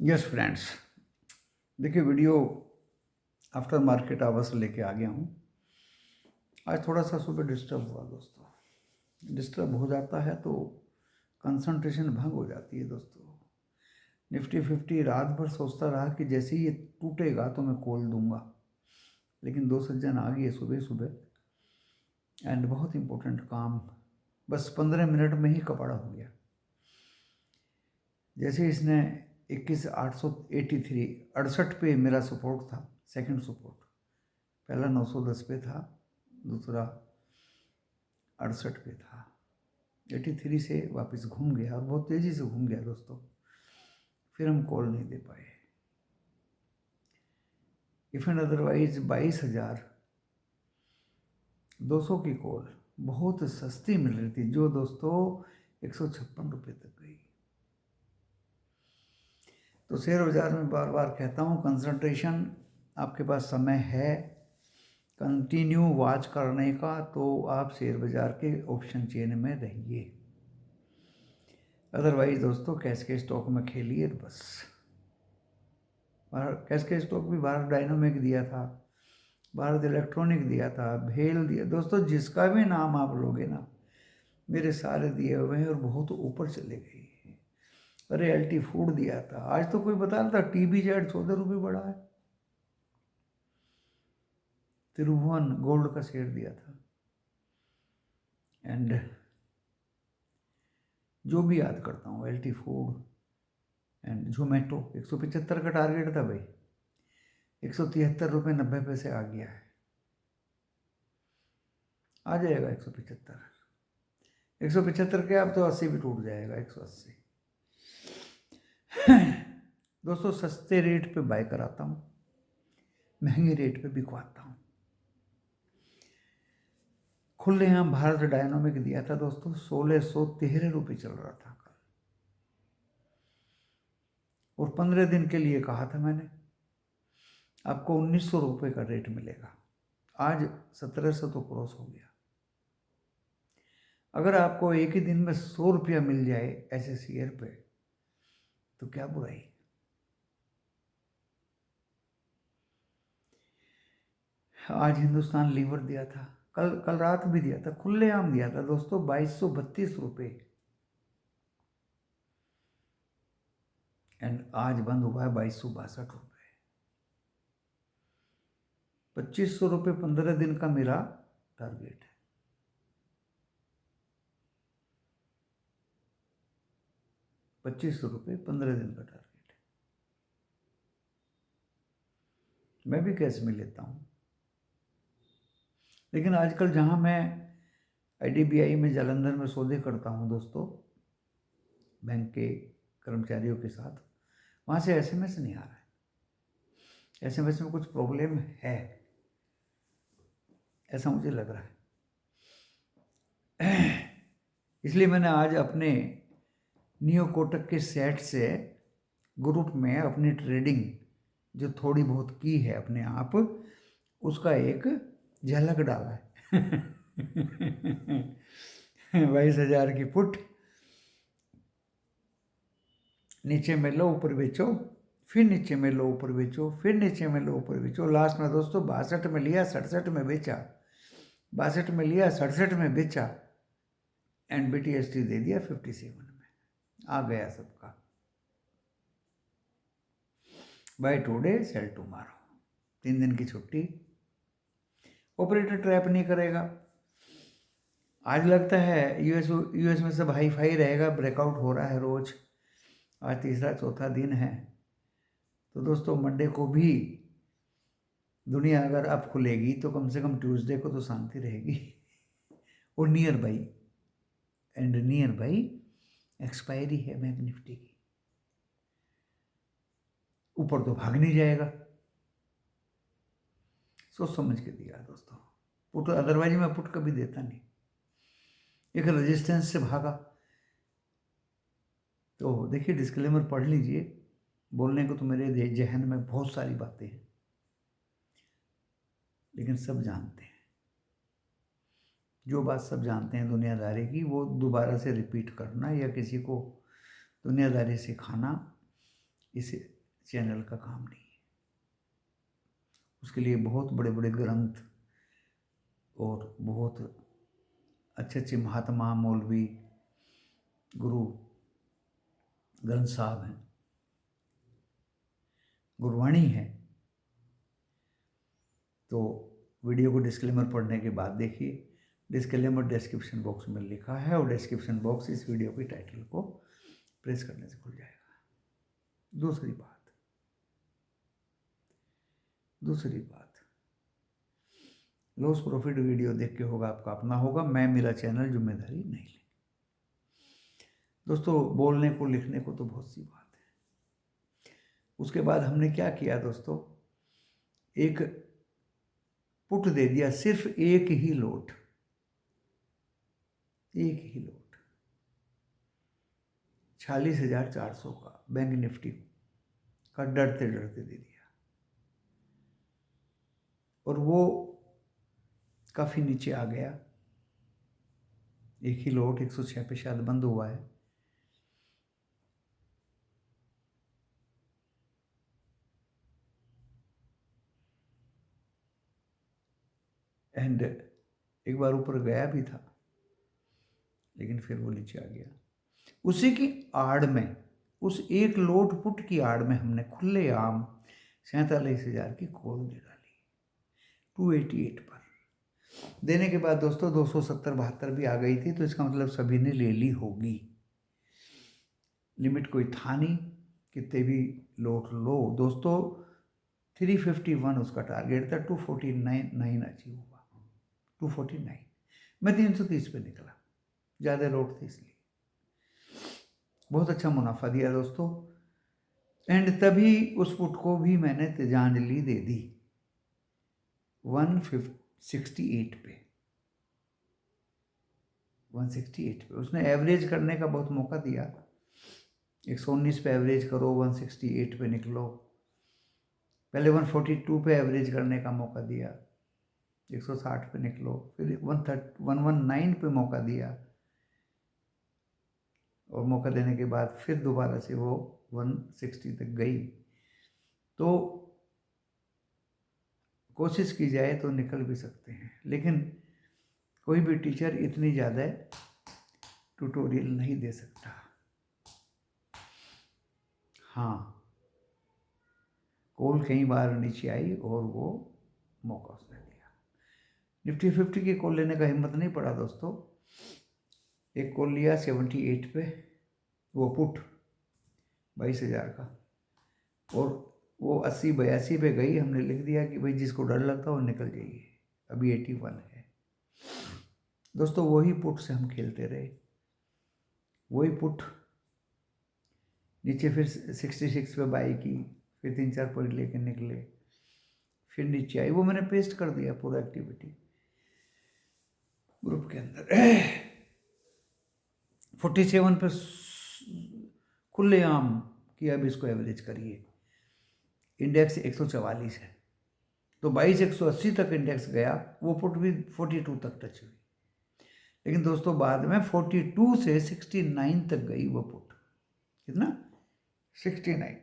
Yes friends, देखिए video after market hours लेके आ गया हूँ। आज थोड़ा सा सुबह डिस्टर्ब हुआ दोस्तों। डिस्टर्ब हो जाता है तो कंसंट्रेशन भंग हो जाती है दोस्तों। निफ्टी 50 रात भर सोचता रहा कि जैसे ही ये टूटेगा तो मैं कॉल दूंगा, लेकिन दो सज्जन आ गए सुबह सुबह एंड बहुत इंपॉर्टेंट काम, बस 15 मिनट में ही कपड़ा हो गया। जैसे इसने 21,883 68 पे मेरा सपोर्ट था, सेकंड सपोर्ट। पहला 910 पे था, दूसरा 68 पे था। 83 से वापस घूम गया और बहुत तेज़ी से घूम गया दोस्तों। फिर हम कॉल नहीं दे पाए। इफ एंड अदरवाइज 22,200 की कॉल बहुत सस्ती मिल रही थी, जो दोस्तों 156 रुपये तक गई। तो शेयर बाजार में बार बार कहता हूँ, कंसंट्रेशन, आपके पास समय है कंटिन्यू वॉच करने का, तो आप शेयर बाजार के ऑप्शन चेन में रहिए। अदरवाइज दोस्तों कैश के स्टॉक में खेलिए बस। कैश के स्टॉक भी भारत डायनामिक दिया था, भारत इलेक्ट्रॉनिक दिया था, भेल दिया दोस्तों। जिसका भी नाम आप लोगे ना, मेरे सारे दिए हुए हैं और बहुत ऊपर चले गए। अरे एलटी फूड दिया था, आज तो कोई बता रहा था TBZ 14 रुपये बढ़ा है। त्रिभुवन गोल्ड का शेयर दिया था। एंड जो भी याद करता हूँ, एलटी फूड एंड जोमेटो 175 का टारगेट था भाई, 173 रुपये 90 पैसे आ गया है। आ जाएगा 175 के, आप तो 80 भी टूट जाएगा, 180। दोस्तों सस्ते रेट पे बाय कराता हूँ, महंगे रेट पे बिकवाता हूँ। खुलेआम भारत डायनामिक दिया था दोस्तों, 1613 रुपये चल रहा था कल, और 15 दिन के लिए कहा था मैंने आपको 1900 रुपये का रेट मिलेगा। आज 1700 तो क्रॉस हो गया। अगर आपको एक ही दिन में 100 रुपया मिल जाए ऐसे शेयर पे, तो क्या बुराई। आज हिंदुस्तान लीवर दिया था, कल रात भी दिया था, खुलेआम दिया था दोस्तों, 2232 रुपये। एंड आज बंद हुआ है 2262 रुपये। 2500 रुपये 15 दिन का मेरा टारगेट है। ₹2500 15 दिन का टारगेट है। मैं भी कैश में लेता हूँ, लेकिन आजकल जहाँ मैं IDBI में जालंधर में सौदे करता हूँ दोस्तों, बैंक के कर्मचारियों के साथ, वहाँ से SMS नहीं आ रहा है। SMS में कुछ प्रॉब्लम है, ऐसा मुझे लग रहा है। इसलिए मैंने आज अपने नियो कोटक के सेट से ग्रुप में अपनी ट्रेडिंग जो थोड़ी बहुत की है अपने आप, उसका एक झलक डाला है। 22,000 की पुट, नीचे में लो ऊपर बेचो, फिर नीचे में लो ऊपर बेचो, फिर नीचे में लो ऊपर बेचो। लास्ट में दोस्तों 62 में लिया, 67 में बेचा, 62 में लिया, 67 में बेचा, एंड BTST दे दिया 57 में। आ गया सबका। बाय टुडे सेल टुमारो, 3 दिन की छुट्टी। ऑपरेटर ट्रैप नहीं करेगा। आज लगता है यूएस में सब हाई फाई रहेगा, ब्रेकआउट हो रहा है रोज। आज तीसरा चौथा दिन है, तो दोस्तों मंडे को भी दुनिया अगर अब खुलेगी तो कम से कम ट्यूसडे को तो शांति रहेगी। और नियर बाई एक्सपायरी है बैंक निफ्टी की, ऊपर तो भाग नहीं जाएगा। सोच समझ के दिया दोस्तों पुट, अदरवाइज मैं पुट कभी देता नहीं। एक रेजिस्टेंस से भागा, तो देखिए डिस्क्लेमर पढ़ लीजिए। बोलने को तो मेरे जहन में बहुत सारी बातें हैं, लेकिन सब जानते हैं, जो बात सब जानते हैं दुनियादारी की, वो दोबारा से रिपीट करना या किसी को दुनियादारी सिखाना, इस चैनल का काम नहीं है। उसके लिए बहुत बड़े बड़े ग्रंथ और बहुत अच्छे अच्छे महात्मा, मौलवी, गुरु ग्रंथ साहब हैं, गुरवाणी है। तो वीडियो को डिस्क्लेमर पढ़ने के बाद देखिए, डिस्क्लेमर डिस्क्रिप्शन बॉक्स में लिखा है और डिस्क्रिप्शन बॉक्स इस वीडियो के टाइटल को प्रेस करने से खुल जाएगा। दूसरी बात, लॉस प्रॉफिट वीडियो देख के होगा आपका अपना होगा, मैं मेरा चैनल जिम्मेदारी नहीं लेंगे। दोस्तों, बोलने को लिखने को तो बहुत सी बात है। उसके बाद हमने क्या किया दोस्तों, एक पुट दे दिया, सिर्फ एक ही लोट 46,400 का बैंक निफ्टी का डरते डरते दे दिया, और वो काफ़ी नीचे आ गया। एक ही लोट 106 पे शायद बंद हुआ है। एंड एक बार ऊपर गया भी था, लेकिन फिर वो नीचे आ गया। उसी की आड़ में, उस एक लोट पुट की आड़ में हमने खुलेआम 47,000 की कॉल दे डाली 288 पर। देने के बाद दोस्तों 270-72 भी आ गई थी, तो इसका मतलब सभी ने ले ली होगी। लिमिट कोई था नहीं, कितने भी लोट लो दोस्तों। 351 उसका टारगेट था, 249 अचीव हुआ, 249। मैं 330 पे निकला, ज़्यादा लोट थे इसलिए बहुत अच्छा मुनाफा दिया दोस्तों। एंड तभी उस पुट को भी मैंने तिजांजलि दे दी 168 पे। 168 पे उसने एवरेज करने का बहुत मौका दिया। 119 पे एवरेज करो, 168 पे निकलो। पहले 142 पे एवरेज करने का मौका दिया, 160 पे निकलो। फिर 119 पे मौका दिया, और मौका देने के बाद फिर दोबारा से वो 160 तक गई। तो कोशिश की जाए तो निकल भी सकते हैं, लेकिन कोई भी टीचर इतनी ज़्यादा ट्यूटोरियल नहीं दे सकता। हाँ, कॉल कई बार नीचे आई और वो मौका उसने दिया। निफ्टी 50 की कॉल लेने का हिम्मत नहीं पड़ा दोस्तों। एक कॉल लिया 78 पे, वो पुट 22,000 का, और वो 80-82 पे गई। हमने लिख दिया कि भाई जिसको डर लगता है वो निकल जाइए, अभी 81 है दोस्तों। वही पुट से हम खेलते रहे, वही पुट नीचे फिर 66 पे बाई की, फिर 3-4 पॉइंट लेके निकले, फिर नीचे आई। वो मैंने पेस्ट कर दिया पूरा एक्टिविटी ग्रुप के अंदर। 47 पे खुलेआम कि अब इसको एवरेज करिए। इंडेक्स 144 है, तो 22,180 तक इंडेक्स गया। वो पुट भी 42 तक टच हुई, लेकिन दोस्तों बाद में 42 से 69 तक गई वो पुट। कितना? 69।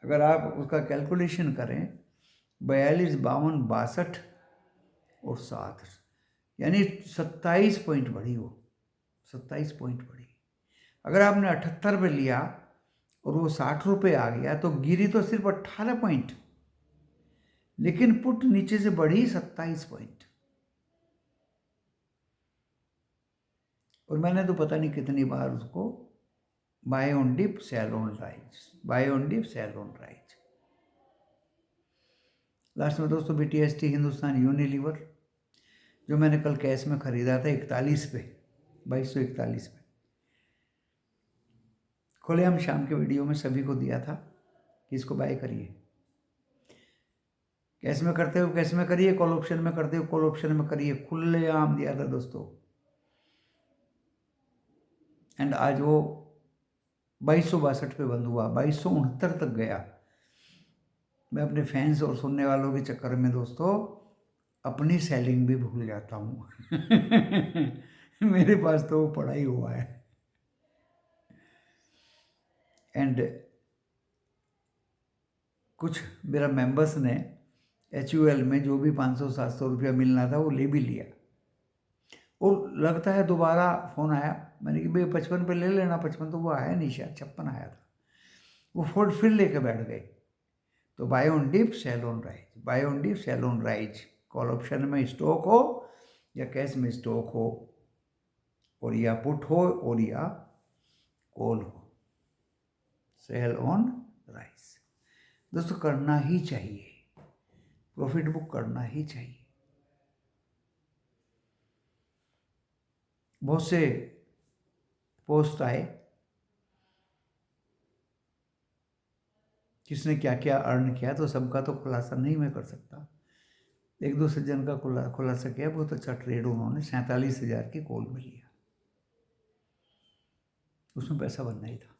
अगर आप उसका कैलकुलेशन करें, 42, 52, 62 और 7, यानी 27 पॉइंट बढ़ी वो, 27 पॉइंट बढ़ी। अगर आपने 78 पे लिया और वो 60 रुपये आ गया, तो गिरी तो सिर्फ 18 पॉइंट, लेकिन पुट नीचे से बढ़ी 27 पॉइंट। और मैंने तो पता नहीं कितनी बार उसको buy on dip sell on rise, buy on dip sell on rise. Last में दोस्तों BTST हिंदुस्तान यूनिलीवर, जो मैंने कल कैश में खरीदा था 41 पे, 2241 पे। खुलेआम शाम के वीडियो में सभी को दिया था कि इसको बाय करिए। कैश में करते हो कैश में करिए, कॉल ऑप्शन में करते हो कॉल ऑप्शन में करिए, खुलेआम दिया था दोस्तों। एंड आज वो 2262 पे बंद हुआ, 2269 तक गया। मैं अपने फैंस और सुनने वालों के चक्कर में दोस्तों अपनी सेलिंग भी भूल जाता हूँ। मेरे पास तो पड़ा ही हुआ है। एंड कुछ मेरा मेंबर्स ने HUL में जो भी 500-700 रुपया मिलना था वो ले भी लिया, और लगता है दोबारा फ़ोन आया, मैंने कि भाई 55 पे ले लेना, 55 तो वो आया नहीं, शायद 56 आया था, वो फोन फिर लेके बैठ गए। तो buy on dip sell on rise, buy on dip sell on rise, call option में स्टॉक हो या कैश में स्टॉक हो, और या पुट हो और या कॉल हो, सेल ऑन राइज दोस्तों करना ही चाहिए, प्रॉफिट बुक करना ही चाहिए। बहुत से पोस्ट आए, किसने क्या क्या अर्न किया, तो सबका तो खुलासा नहीं मैं कर सकता। एक दो सज्जन का खुलासा किया, बहुत अच्छा ट्रेड उन्होंने 47,000 की कॉल में लिया, उसमें पैसा बनना ही था।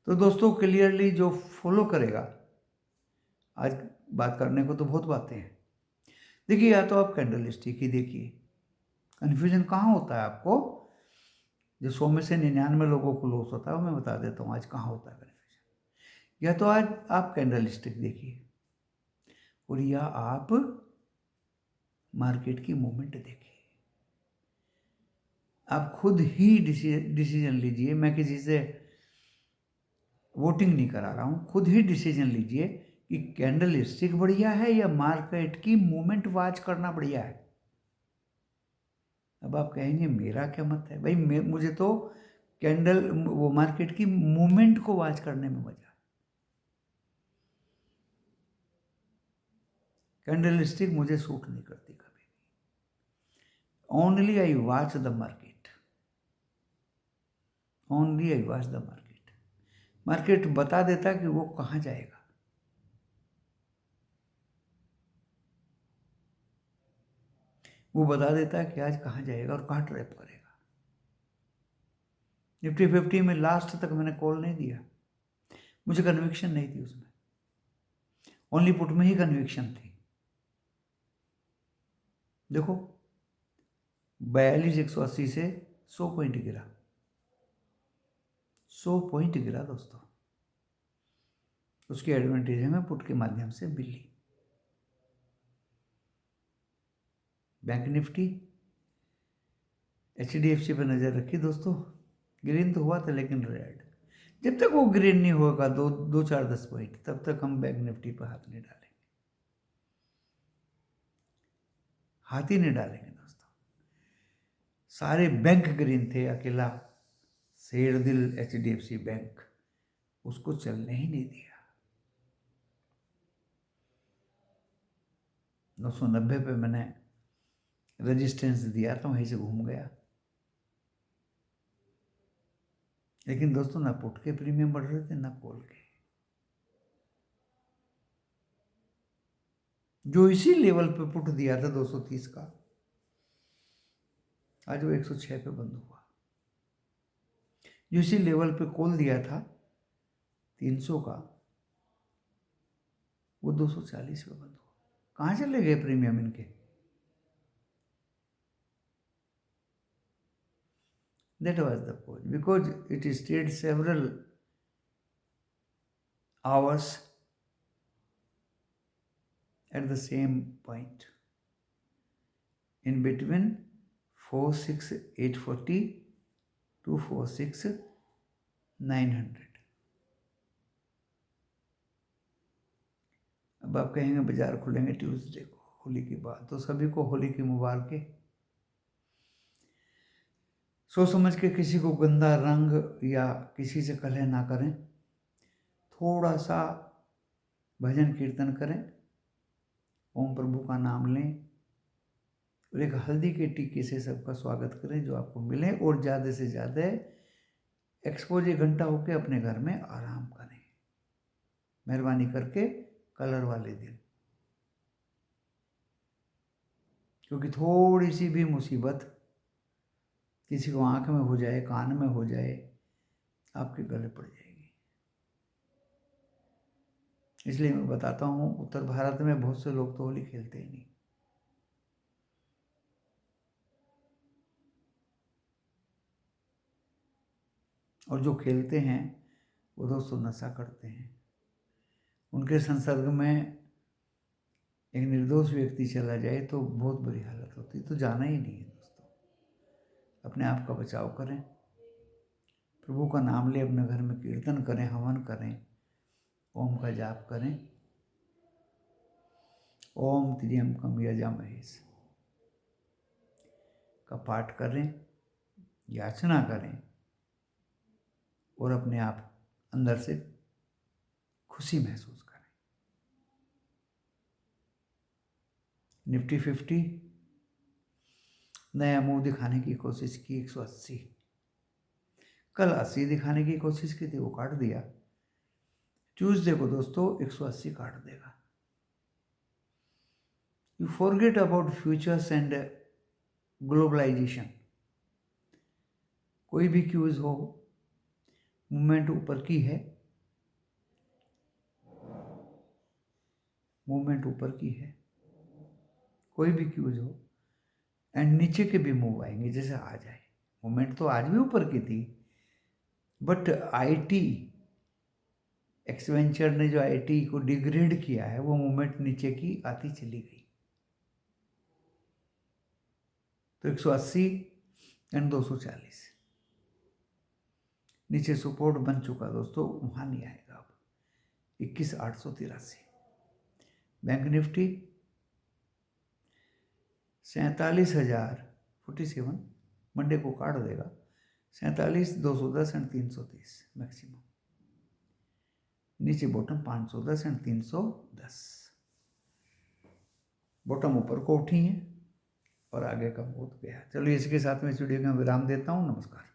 तो दोस्तों क्लियरली जो फॉलो करेगा, आज बात करने को तो बहुत बातें हैं। देखिए, या तो आप कैंडल स्टिक ही देखिए, कन्फ्यूजन कहाँ होता है आपको, जो 100 में से 99 लोगों को लॉस होता है, वो मैं बता देता हूँ आज कहाँ होता है कन्फ्यूजन। या तो आज आप कैंडल स्टिक देखिए, और या आप मार्केट की मूवमेंट देखिए, आप खुद ही डिसीजन लीजिए। मैं किसी से वोटिंग नहीं करा रहा हूँ, खुद ही डिसीजन लीजिए कि कैंडल स्टिक बढ़िया है या मार्केट की मूवमेंट वॉच करना बढ़िया है। अब आप कहेंगे मेरा क्या मत है, भाई मुझे तो कैंडल वो मार्केट की मूवमेंट को वॉच करने में मजा है। कैंडल स्टिक मुझे सूट नहीं करती कभी भी। Only I watch the market, only I watch the market. Market बता देता कि वो कहाँ जाएगा, वो बता देता है कि आज कहाँ जाएगा और कहाँ ट्रैप करेगा। निफ्टी 50 में लास्ट तक मैंने कॉल नहीं दिया, मुझे कन्विक्शन नहीं थी उसमें, ओनली पुट में ही कन्विक्शन थी। देखो 42,180 से 100 पॉइंट गिरा, 100 पॉइंट गिरा दोस्तों, उसकी एडवांटेज हमें पुट के माध्यम से मिली। बैंक निफ्टी HDFC पर नज़र रखी दोस्तों, ग्रीन तो हुआ था लेकिन रेड, जब तक वो ग्रीन नहीं होगा 2-4-10 पॉइंट, तब तक हम बैंक निफ्टी पर हाथ नहीं डालेंगे, हाथ ही नहीं डालेंगे दोस्तों। सारे बैंक ग्रीन थे, अकेला शेर दिल HDFC बैंक उसको चलने ही नहीं दिया। 990 पे मैंने रेजिस्टेंस दिया था, वहीं से घूम गया। लेकिन दोस्तों ना पुट के प्रीमियम बढ़ रहे थे ना कॉल के, जो इसी लेवल पे पुट दिया था 230 का, आज वो 106 पे बंद हुआ। जो इसी लेवल पे कॉल दिया था 300 का, वो 240 पे बंद हुआ। कहाँ चले गए प्रीमियम इनके? That was the point, because it stayed several hours at the same point in between 46,840 to 46,900। अब आप कहेंगे बाजार खुलेंगे ट्यूसडे को, होली की बात, तो सभी को होली की मुबारकें। सोच समझ के किसी को गंदा रंग या किसी से कलह ना करें, थोड़ा सा भजन कीर्तन करें, ओम प्रभु का नाम लें, और एक हल्दी के टीके से सबका स्वागत करें जो आपको मिले, और ज़्यादा से ज़्यादा एक्सपोज 1 घंटा होकर अपने घर में आराम करें, मेहरबानी करके कलर वाले दिन, क्योंकि थोड़ी सी भी मुसीबत किसी को आँख में हो जाए, कान में हो जाए, आपके गले पड़ जाएगी। इसलिए मैं बताता हूँ, उत्तर भारत में बहुत से लोग तो होली खेलते ही नहीं। और जो खेलते हैं वो दोस्तों नशा करते हैं, उनके संसर्ग में एक निर्दोष व्यक्ति चला जाए तो बहुत बुरी हालत होती, तो जाना ही नहीं है दोस्तों। अपने आप का बचाव करें, प्रभु का नाम ले, अपने घर में कीर्तन करें, हवन करें, ओम का जाप करें, ओम त्र्यंबकम यजामहे का पाठ करें, याचना करें और अपने आप अंदर से खुशी महसूस करें। निफ्टी 50 नया मुंह दिखाने की कोशिश की 180, कल 80 दिखाने की कोशिश की थी, वो काट दिया। ट्यूसडे को दोस्तों 180 काट देगा। You forget about futures and globalization. कोई भी क्यूज हो, मूवमेंट ऊपर की है, मूवमेंट ऊपर की है, कोई भी क्यूज हो, एंड नीचे के भी मूव आएंगे जैसे आज आए। मूवमेंट तो आज भी ऊपर की थी, बट आईटी एक्सवेंचर ने जो आईटी को डिग्रेड किया है, वो मूवमेंट नीचे की आती चली गई। तो 180 एंड 240 नीचे सपोर्ट बन चुका दोस्तों, वहां नहीं आएगा अब। 21,883। बैंक निफ्टी 47,047 मंडे को काट देगा। 47,210 एंड 330 मैक्सिमम। नीचे बॉटम 510 एंड 310। बॉटम ऊपर को उठी है और आगे का बहुत गया। चलिए इसके साथ में इस वीडियो का विराम देता हूँ। नमस्कार।